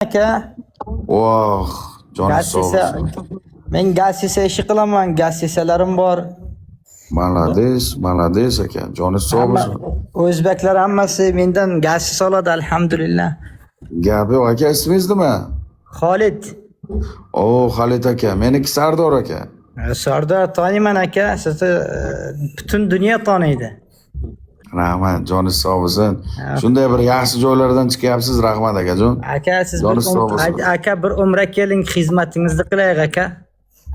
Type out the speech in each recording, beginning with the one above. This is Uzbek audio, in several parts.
aka. Oh, joni sog' Gazetesi, olsun. men gazetesi ishi qilaman, gazetelarim bor. Malades aka. Joni sog' Hamma olsun. o'zbeklar hammasi mendan gazete oladi, alhamdulillah. Gapi yo'q aka, ismingiz nima? Xolid. Oh, Xalit aka. Meniki Sardor aka. Sardor taniyman aka, sizni butun dunyo taniydi. Rahmat, joni sog' bo'lsin. Shunday bir yaxshi joylardan chiqyapsiz, rahmat akajon. Aka siz Joni sog' bo'lsin. aka bir umra keling, xizmatingizni qilaylik aka.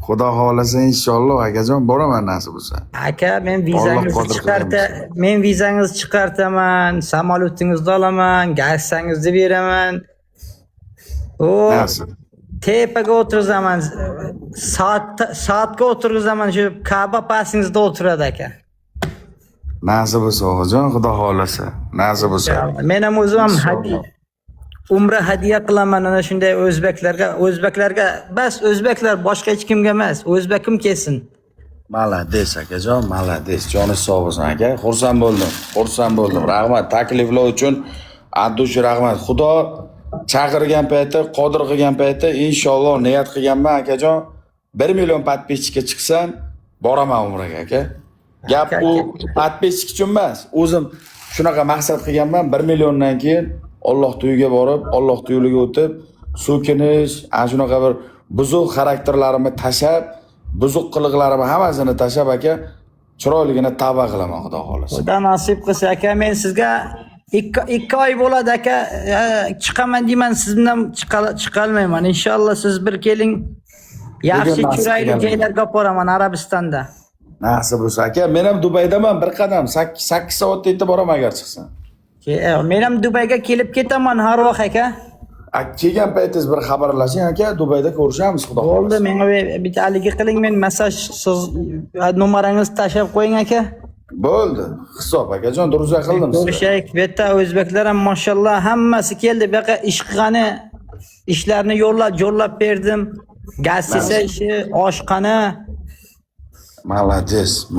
Xudo xolasa inshaalloh akajon boraman nasib bo'lsa. Aka men Alloh qodir vizangizni chiqartaman, samolyotingizni olaman, gazetangizni beraman. Nasib. Tepaga o'tirazaman, soatga o'tirazaman, shu Ka'ba pasingizda o'tiradi aka. Nasib bo'lsa akajon, xudo xolasa. Nasib bo'lsa. Men ham o'zim umra hadya qilaman ana shunday o'zbeklarga bas, o'zbeklar boshqa hech kimga emas, o'zbekim kelsin. Malades akajon, malades. Joni sog' bo'lsin aka. Xursand bo'ldim. Rahmat takliflar uchun. Addush rahmat. Xudo chaqirgan payti, qodir qilgan payti inshaalloh niyat qilganman akajon. 1 million podpisчикка chiqsam, boraman umraga aka. Gap u podpisчик uchun emas. O'zim shunaqa maqsad qilganman. 1 milliondan keyin Alloh to'yiga borib, Alloh yo'liga o'tib, so'kinish, ana shunaqa bir buzuq xarakterlarimni tashab, buzuq qiliqlarimni hammasini tashab aka, chiroyligina tavba qilaman xudo xolasa. Xudo nasib qilsa aka, men sizga 2 oy bo'ladi aka, chiqaman deyman, siz bilan chiqolmayman. Inshaalloh siz bir keling. Yaxshi chiroyli joylarga olib boraman Arabistonda. Nasib bo'lsa aka, men ham Dubaydaman bir qadam 8 soatda yetib boraman agar chiqsam. Men ham Dubayga kelib ketaman har vaqt aka. Kelgan paytingiz bir xabarlashing aka, Dubayda ko'rishamiz xudo xolasa. Bo'ldi, menga bitta haligi qiling, men massaj siz nomerangizni tashlab qo'ying aka. Bo'ldi. Hisob akajon, durust qildim sizga. Ko'rishaylik. Bitta o'zbeklar ham mashallah hammasi keldi. Bu yoqqa ish qilgani, ishlarni yo'llab berdim. Gazetesi ishi, oshqani.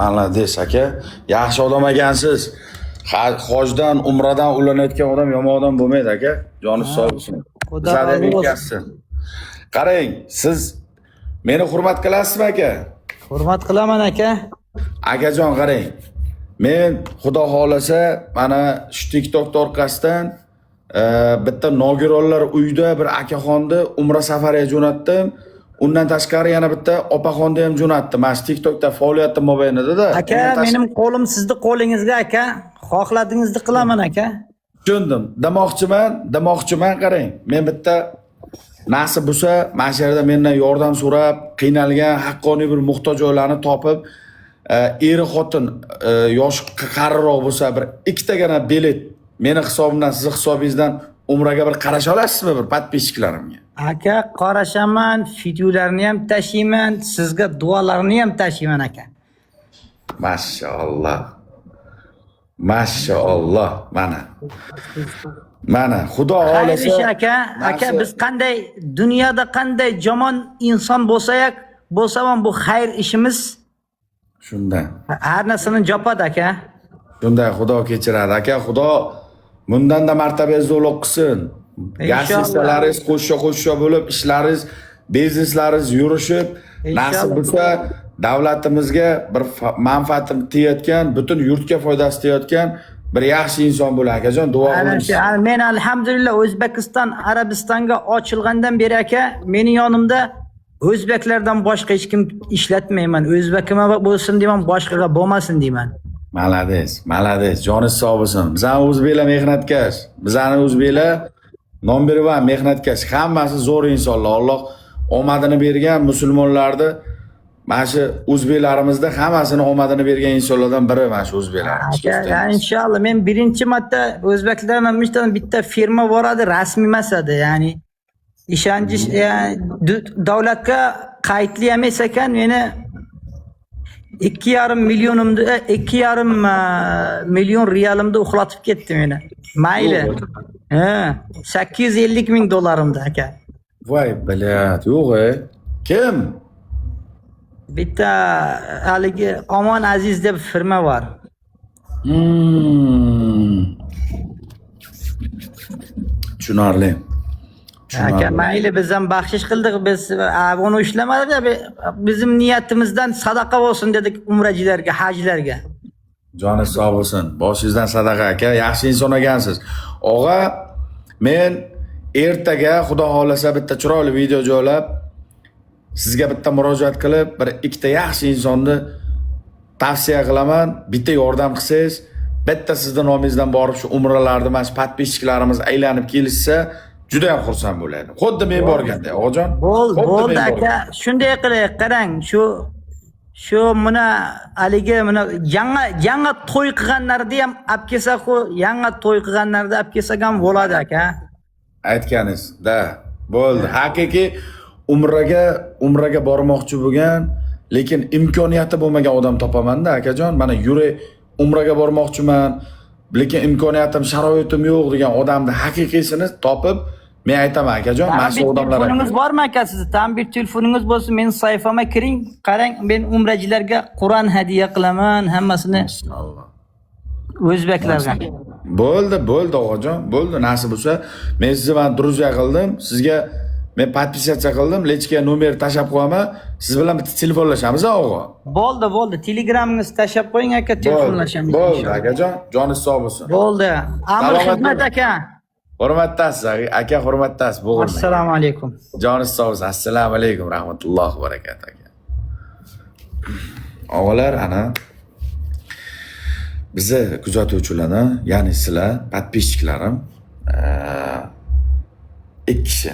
Malades aka. Yaxshi odam ekansiz. Hojdan, umradan ulanayotgan odam yomon odam bo'lmaydi aka. Joni sog' bo'lsin. Xudo razı olsun. Qarang, siz meni hurmat qilasizmi aka? Hurmat qilaman aka. Akajon qarang. Men xudo xolasa mana shu TikTok orqasidan bitta nogironlar uyida bir akaxonni umra safariga jo'natdim. Undan tashqari yana bitta opaxonni ham jo'natdim. Mana shu TikTokda faoliyatim mobaynida-da. Aka, mening qo'lim sizni qo'lingizga aka. Xohladingizni qilaman aka. Tushundim. Demoqchiman qarang. Men bitta nasib bo'lsa, mana shu yerda mendan yordam so'rab, qiynalgan haqqoniy bir muhtojlarni topib, eri xotin yosh qariroq bo'lsa bir ikkitagina bilet meni hisobimdan, siz hisobingizdan umraga bir qarasha olasizmi bir podpischiklarimga? Aka, qarashaman, videolarni ham tashiyman, sizga duolarni ham tashiyman aka. Mashaalloh. Mana xudo xolasa. Aka, biz qanday dunyoda qanday yomon inson bo'lsam bu xayr ishimiz. Shunday. Har narsani jopadi aka. Shunday Xudo kechiradi aka. Xudo bundan-da martabangizni ulug' qilsin. Gazetalaringiz qo'shsha bo'lib, ishlaringiz, bizneslaringiz yurishib, nasib bo'lsa davlatimizga bir manfaati tegayotgan, butun yurtga foydasi tegayotgan bir yaxshi inson bo'ling akajon, duo qilamiz. Men alhamdulillah O'zbekiston Arabistonga ochilgandan beri aka, mening yonimda o'zbeklardan boshqa hech kim ishlatmayman. O'zbekim bo'lsin deyman, boshqaga bo'lmasin deyman. Malades. Joni sog' bo'lsin. Bizning o'zbeklar mehnatkash. Bizning o'zbeklar nombervan mehnatkash. Hammasi zo'r insonlar. Alloh omadini bergan musulmonlarni mana shu o'zbeklarimizda hammasini omadini bergan insonlardan biri mana shu o'zbeklar. Inshaalloh men birinchi marta o'zbeklardan bitta firma boradi, rasmiy emas edi, ya'ni ishonch davlatga qaydli emas ekan, meni 2,5 million riyalimda uxlatib ketdi meni. Mayli. 850 ming dollarimda aka. Voy bilat, yo'q-e. Kim? Bitta haligi Omon Aziz deb firma bor. Tushunarli. Aka mayli biz ham baxshish qildik, biz uni ushlamadik, bizim niyatimizdan sadaqa bo'lsin dedik umrachilarga, hajlarga. Joningiz sog' bo'lsin. Boshingizdan sadaqa aka, yaxshi inson ekansiz. Og'a, men ertaga xudo xolasa bitta chiroyli video joylab sizga bitta murojaat qilib, bir ikkita yaxshi insonni tavsiya qilaman. Bitta yordam qilsangiz, bitta sizning nomingizdan borib shu umralarni mana shu podpischilarimiz aylanib kelishsa, juda ham xursand bo'ladi. Xuddi men borganda, o'g'ajon. Bo'ldi aka, shunday qilaylik, qarang, shu mana haligi mana yangi to'y qilganlarni ham olib kelsa-ku, yangi to'y qilganlarni olib kelsak ham bo'ladi aka. Aytganingiz, da, bo'ldi. Haqiqiy umraga bormoqchi bo'lgan, lekin imkoniyati bo'lmagan odam topaman-da, akajon. Mana yuri umraga bormoqchiman, lekin imkoniyatim, sharoitim yo'q degan odamni haqiqiysini topib, men aytaman akajon, mana shu odamlar. Telefoningiz bormi aka sizni? Tam bir telefoningiz bo'lsa, men sayfama kiring, qarang, men umrachilarga Qur'on hadiya qilaman, hammasini. Alloh. O'zbeklarga. Bo'ldi o'g'ajon, bo'ldi. Nasib bo'lsa, men sizni druziya qildim, sizga men podpisatsiya qildim, lechka nomer tashab qo'yaman. Siz bilan bitta telefonlashamiz, o'g'a. Bo'ldi. Telegramingizni tashab qo'ying aka, telefonlashamiz. Bo'ldi akajon, joningiz sog' bo'lsin. Bo'ldi. Amir xizmat aka. Hurmatdasiz, aka, hurmatdasiz. Bo'g'irmang. Assalomu alaykum. Joningiz sog' bo'lsin. Assalomu alaykum, rahmatullohi va barakatuh aka. O'g'alar, ana bizni kuzatuvchilarni, ya'ni sizlar, podpischiklarim, 2 kishi.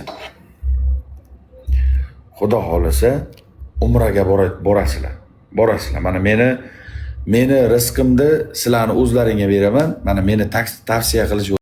Xudo xolasa umraga borasizlar. Mana meni rizqimni sizlarni o'zlaringga beraman. Mana meni tavsiya qilish